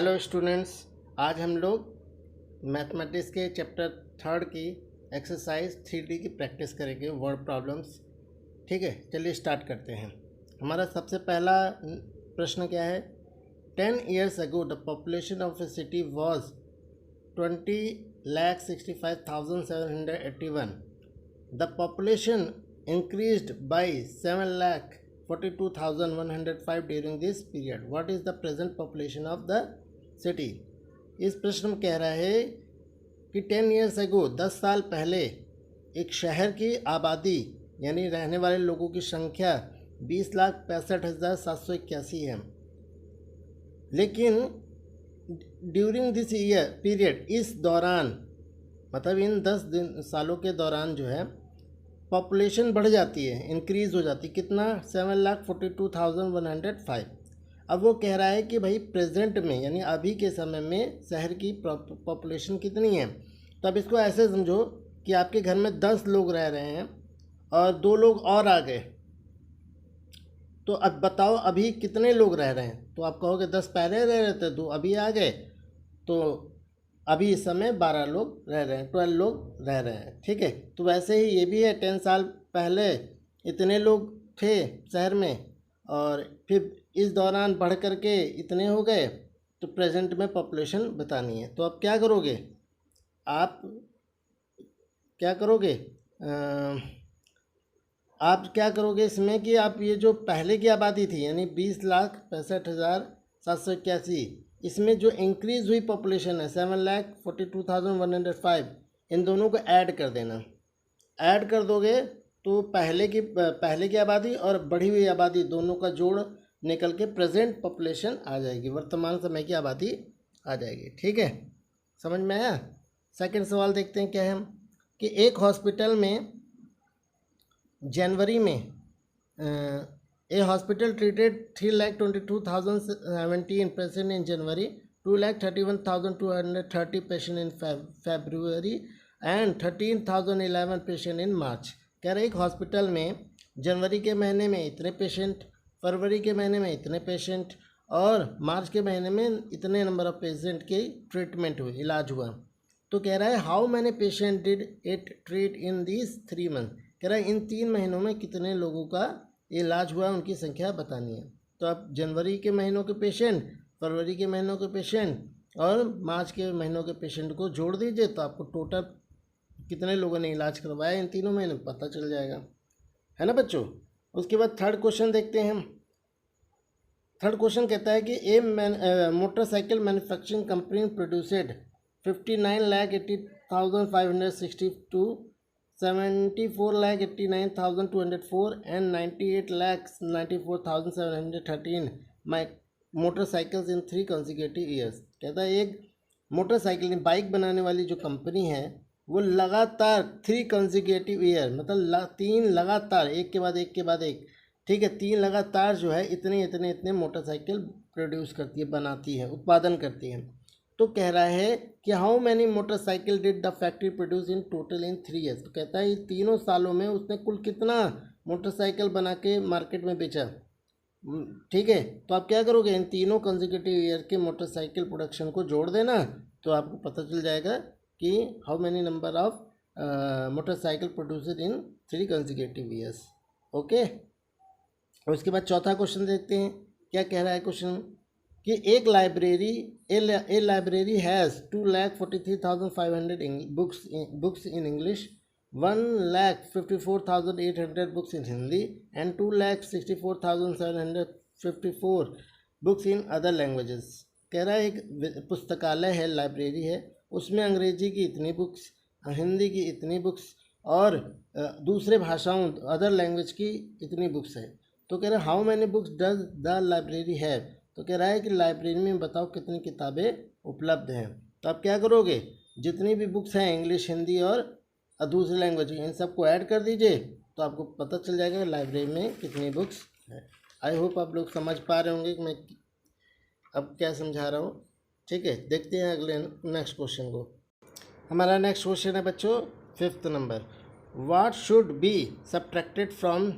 Hello students, आज हम लोग मैथमेटिक्स के चैप्टर 3 की एक्सरसाइज 3D की प्रैक्टिस करेंगे, वर्ड प्रॉब्लम्स। ठीक है, चलिए स्टार्ट करते हैं। हमारा सबसे पहला प्रश्न क्या है। 10 years ago the population of A city was 20,65,781। The population increased by 7,42,105 during this period. What is the present population of the city. इस प्रश्न में कह रहा है कि 10 years ago 10 साल पहले एक शहर की आबादी यानी रहने वाले लोगों की संख्या 20,65,781 है, लेकिन ड्यूरिंग दिस ईयर पीरियड, इस दौरान मतलब इन 10 सालों के दौरान जो है पॉपुलेशन बढ़ जाती है, इंक्रीज़ हो जाती है। कितना? 7,42,105। अब वो कह रहा है कि भाई प्रेजेंट में यानी अभी के समय में शहर की पॉपुलेशन कितनी है। तो अब इसको ऐसे समझो कि आपके घर में 10 लोग रह रहे हैं और 2 लोग और आ गए, तो अब बताओ अभी कितने लोग रह रहे हैं। तो आप कहोगे 10 पहले रह रहे थे, 2 अभी आ गए, तो अभी इस समय 12 लोग रह रहे हैं, 12 लोग रह रहे हैं। ठीक है, तो वैसे ही ये भी है, 10 साल पहले इतने लोग थे शहर में और फिर इस दौरान बढ़ कर के इतने हो गए, तो प्रेजेंट में पॉपुलेशन बतानी है। तो अब क्या करोगे, आप क्या करोगे आप क्या करोगे इसमें कि आप ये जो पहले की आबादी थी यानी 20,65,781, इसमें जो इंक्रीज़ हुई पॉपुलेशन है 7,42,105, इन दोनों को ऐड कर देना। ऐड कर दोगे तो पहले की आबादी और बढ़ी हुई आबादी दोनों का जोड़ निकल के प्रेजेंट पॉपुलेशन आ जाएगी, वर्तमान समय की आबादी आ जाएगी। ठीक है, समझ में आया। सेकंड सवाल देखते हैं क्या है कि एक हॉस्पिटल में जनवरी में a hospital treated 3,22,017 patient in January, 2,31,230 patient in February and 13,011 patient in March. कह रहे एक हॉस्पिटल में जनवरी के महीने में इतने पेशेंट, फरवरी के महीने में इतने पेशेंट और मार्च के महीने में इतने नंबर ऑफ पेशेंट की ट्रीटमेंट हुई, इलाज हुआ। तो कह रहा है how many patient did it treat in these 3 month. कह रहा है इन 3 महीनों में कितने लोगों का इलाज हुआ, उनकी संख्या बतानी है। तो आप जनवरी के महीनों के पेशेंट, फरवरी के महीनों के पेशेंट और मार्च के महीनों के पेशेंट को जोड़ दीजिए, तो आपको टोटल कितने लोगों ने इलाज करवाया इन तीनों महीने में पता चल जाएगा, है ना बच्चों। उसके बाद थर्ड क्वेश्चन देखते हैं हम। थर्ड क्वेश्चन कहता है कि motorcycle manufacturing company produced 59,80,562, 74,89,204 and 98,94,713 motorcycles in 3 consecutive years. कहता है एक मोटरसाइकिल बाइक बनाने वाली जो कंपनी है वो लगातार 3 consecutive ईयर मतलब 3 लगातार एक के बाद एक के बाद एक, ठीक है, 3 लगातार जो है इतने मोटरसाइकिल प्रोड्यूस करती है, बनाती है, उत्पादन करती है। तो कह रहा है कि how many motorcycle did the factory produce in total in 3 years. तो कहता है तीनों सालों में उसने कुल कितना मोटरसाइकिल बना के मार्केट में बेचा। ठीक है, तो आप क्या करोगे, इन तीनों कंसेक्यूटिव ईयर के मोटरसाइकिल प्रोडक्शन को जोड़ देना, तो आपको पता चल जाएगा कि how many number of motorcycle produced in 3 consecutive years. Okay, और उसके बाद चौथा क्वेश्चन देखते हैं क्या कह रहा है क्वेश्चन कि एक library has 2,43,500 books in English, 1,54,800 books in Hindi and 2,64,754 books in other languages. कह रहा है एक पुस्तकालय है, लाइब्रेरी है, उसमें अंग्रेजी की इतनी बुक्स, हिंदी की इतनी बुक्स और दूसरे भाषाओं अदर लैंग्वेज की इतनी बुक्स है। तो कह रहा है how many books does the library have. तो कह रहा है कि लाइब्रेरी में बताओ कितनी किताबें उपलब्ध हैं। तो आप क्या करोगे, जितनी भी बुक्स हैं इंग्लिश, हिंदी और दूसरी लैंग्वेज, इन सबको ऐड कर दीजिए, तो आपको पता चल जाएगा लाइब्रेरी में कितनी बुक्स है। आई होप आप लोग समझ पा रहे होंगे कि मैं अब क्या समझा रहा हूँ। ठीक है, देखते हैं अगले नेक्स्ट क्वेश्चन को। हमारा नेक्स्ट क्वेश्चन है बच्चों 5th number, what should be subtracted from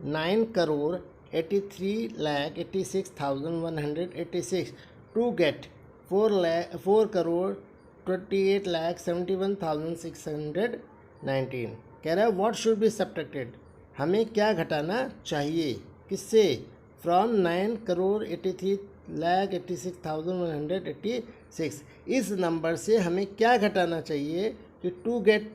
9 crore 83,86,186 to get 4,28,71,619। कह रहा है व्हाट शुड बी सब्ट्रैक्टेड, हमें क्या घटाना चाहिए किससे, फ्रॉम 9,83,86,186। इस नंबर से हमें क्या घटाना चाहिए कि टू गेट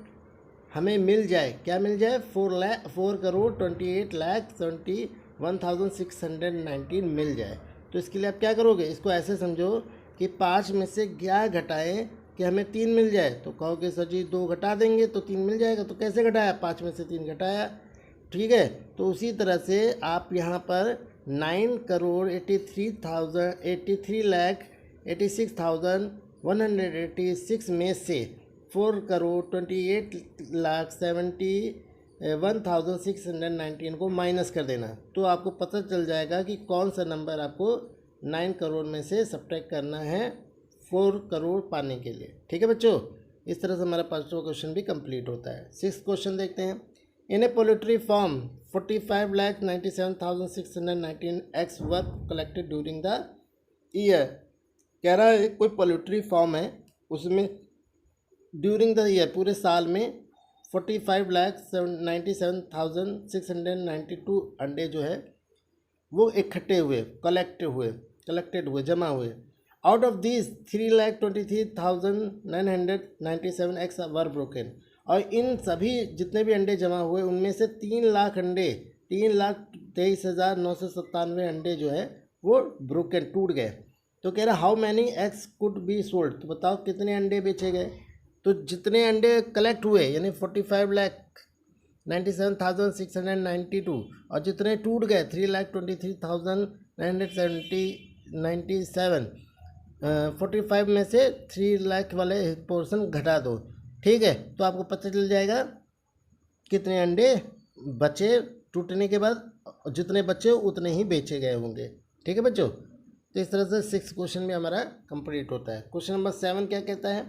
हमें मिल जाए, क्या मिल जाए, 4,28,71,619 मिल जाए। तो इसके लिए आप क्या करोगे, इसको ऐसे समझो कि 5 में से क्या घटाएं कि हमें 3 मिल जाए। तो कहोगे सर जी 2 घटा देंगे तो 3 मिल जाएगा। तो कैसे घटाया, 5 में से 3 घटाया, ठीक है। तो उसी तरह से आप यहाँ पर 9,83,86,186 में से 4,28,71,619 को माइनस कर देना। तो आपको पता चल जाएगा कि कौन सा नंबर आपको 9 करोड़ में से सब्ट्रैक्ट करना है 4 करोड़ पाने के लिए। ठीक है बच्चों, इस तरह से हमारा 5वां क्वेश्चन भी कंप्लीट होता है। 6th क्वेश्चन देखते हैं। In a poultry farm 45,97,619 eggs were collected during the year. कह रहा है कोई पोल्ट्री फार्म है, उसमें ड्यूरिंग द ईयर पूरे साल में 45,97,692 अंडे जो है वो इकट्ठे हुए, कलेक्टेड हुए, जमा हुए। Out of this 3,23,997 eggs were broken. और इन सभी जितने भी अंडे जमा हुए उनमें से 3 लाख अंडे, 3,23,997 अंडे जो है वो ब्रोकन, टूट गए। तो कह रहा how many eggs could be sold, तो बताओ कितने अंडे बेचे गए। तो जितने अंडे कलेक्ट हुए यानी 45,97,692 और जितने टूट गए 3,23,997, 45 में से 3 लाख वाले पोर्शन घटा दो, ठीक है। तो आपको पता चल जाएगा कितने अंडे बचे टूटने के बाद, जितने बचे उतने ही बेचे गए होंगे। ठीक है बच्चों, तो इस तरह से 6th क्वेश्चन भी हमारा कंप्लीट होता है। क्वेश्चन नंबर 7 क्या कहता है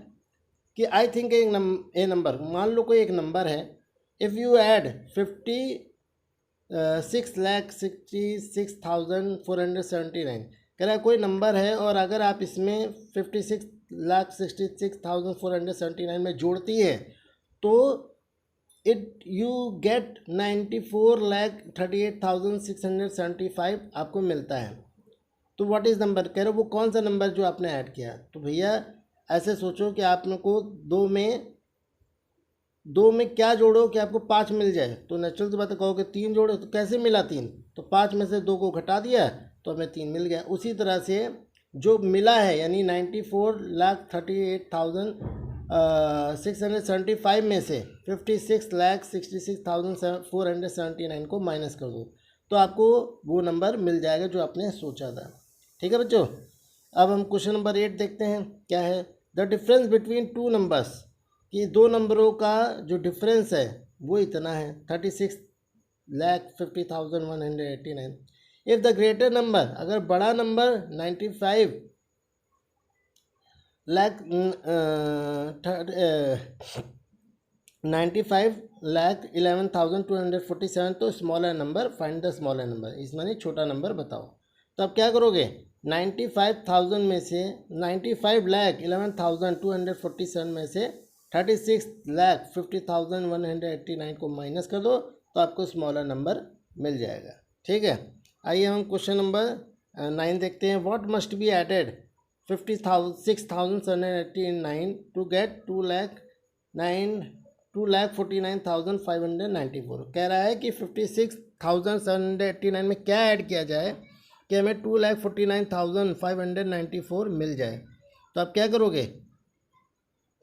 कि आई थिंक ए नंबर, मान लो कोई एक नंबर है, इफ़ यू ऐड 56,66,479। कह रहा है कोई नंबर है और अगर आप इसमें 56,66,479 में जोड़ती है तो यू गेट 94,38,675 आपको मिलता है। तो व्हाट इज़ नंबर, कह रहे वो कौन सा नंबर जो आपने ऐड किया। तो भैया ऐसे सोचो कि आप लोग को दो में क्या जोड़ो कि आपको 5 मिल जाए। तो नेचुरल सी बात है, कहोगे 3 जोड़ो, तो कैसे मिला 3, तो 5 में से 2 को घटा दिया तो हमें 3 मिल गया। उसी तरह से जो मिला है यानी 94,38,675 में से 56,66,479 को माइनस कर दो तो आपको वो नंबर मिल जाएगा जो आपने सोचा था। ठीक है बच्चों, अब हम क्वेश्चन नंबर 8 देखते हैं क्या है। The difference between two numbers, कि दो नंबरों का जो डिफरेंस है वो इतना है 36,50,189। इफ़ द ग्रेटर नंबर, अगर बड़ा नंबर 95,11,247 तो smaller number, find the smaller number, इसमें छोटा नंबर बताओ। तो अब क्या करोगे, 95,000 में से 95,11,247 में से 36,50,189 को माइनस कर दो तो आपको स्मॉलर नंबर मिल जाएगा। ठीक है, आइए हम क्वेश्चन नंबर 9 देखते हैं। What must be added 56,789 to get 2,49,594। कह रहा है कि 56,789 में क्या ऐड किया जाए कि हमें 2,49,594 मिल जाए। तो आप क्या करोगे,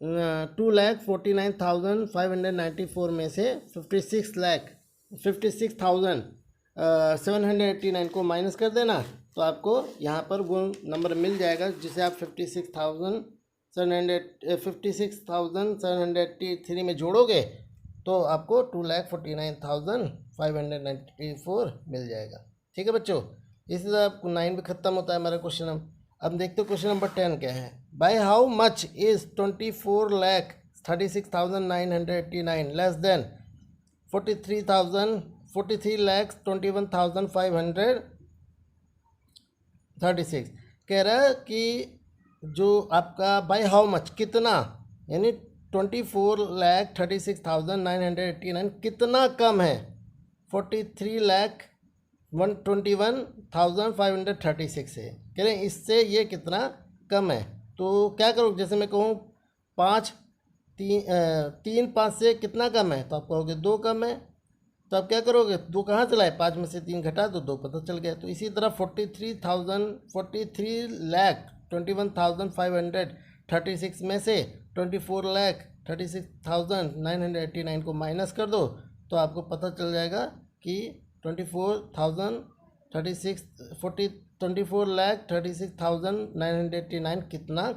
2,49,594 में से 56,789 को माइनस कर देना तो आपको यहाँ पर वो नंबर मिल जाएगा जिसे आप 56,783 में जोड़ोगे तो आपको 2,49,594 मिल जाएगा। ठीक है बच्चों, इसी तरह आपको 9 भी खत्म होता है हमारा क्वेश्चन। अब देखते हो क्वेश्चन नंबर 10 क्या है। By how much is 24,36,989 less than 43,500 43,21,536 कह रहा है कि जो आपका बाय हाउ मच कितना, यानी 24,36,989 कितना कम है 43,121,536 से, कह रहे हैं इससे ये कितना कम है। तो क्या करोगे, जैसे मैं कहूँ 3 5 से कितना कम है, तो आप कहोगे 2 कम है। तो आप क्या करोगे, 2 कहाँ चला है, 5 में से 3 घटा दो, 2 पता चल गया। तो इसी तरह 43,21,536 में से 24,36,989 को माइनस कर दो, तो आपको पता चल जाएगा कि 24,36,989 कितना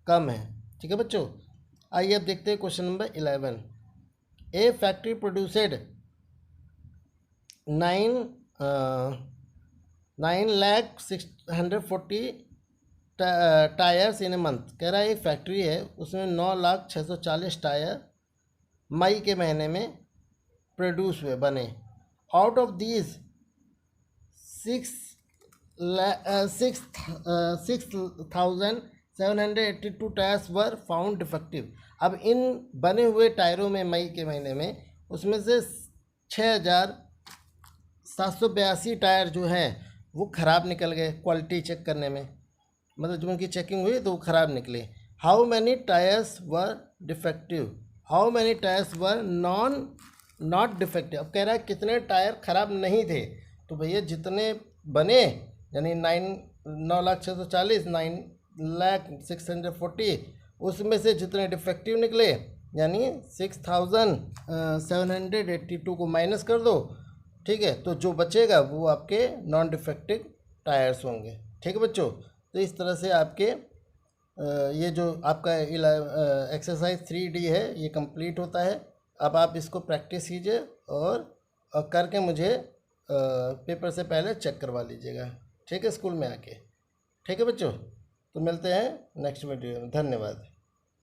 कम है। ठीक है बच्चों, आइए अब देखते हैं question number 11। A factory produced 9,640 tyres in a month. कह रहा है एक फैक्ट्री है, उसमें 9,640 टायर मई के महीने में प्रोड्यूस हुए, बने। Out of these 6,782 tyres were found defective. अब इन बने हुए टायरों में मई के महीने में उसमें से 6,782 टायर जो हैं वो ख़राब निकल गए क्वालिटी चेक करने में, मतलब जब उनकी चेकिंग हुई तो वो ख़राब निकले। How many tyres were defective, how many tyres were not defective. अब कह रहा है कितने टायर ख़राब नहीं थे, तो भैया जितने बने यानी 9,640 9,640 उसमें से जितने डिफेक्टिव निकले यानी 6,782 को माइनस कर दो, ठीक है, तो जो बचेगा वो आपके नॉन डिफेक्टिव टायर्स होंगे। ठीक है बच्चों, तो इस तरह से आपके ये जो आपका एक्सरसाइज 3D है ये कंप्लीट होता है। अब आप इसको प्रैक्टिस कीजिए और करके मुझे पेपर से पहले चेक करवा लीजिएगा, ठीक है, स्कूल में आके। ठीक है बच्चों, तो मिलते हैं नेक्स्ट वीडियो में। धन्यवाद।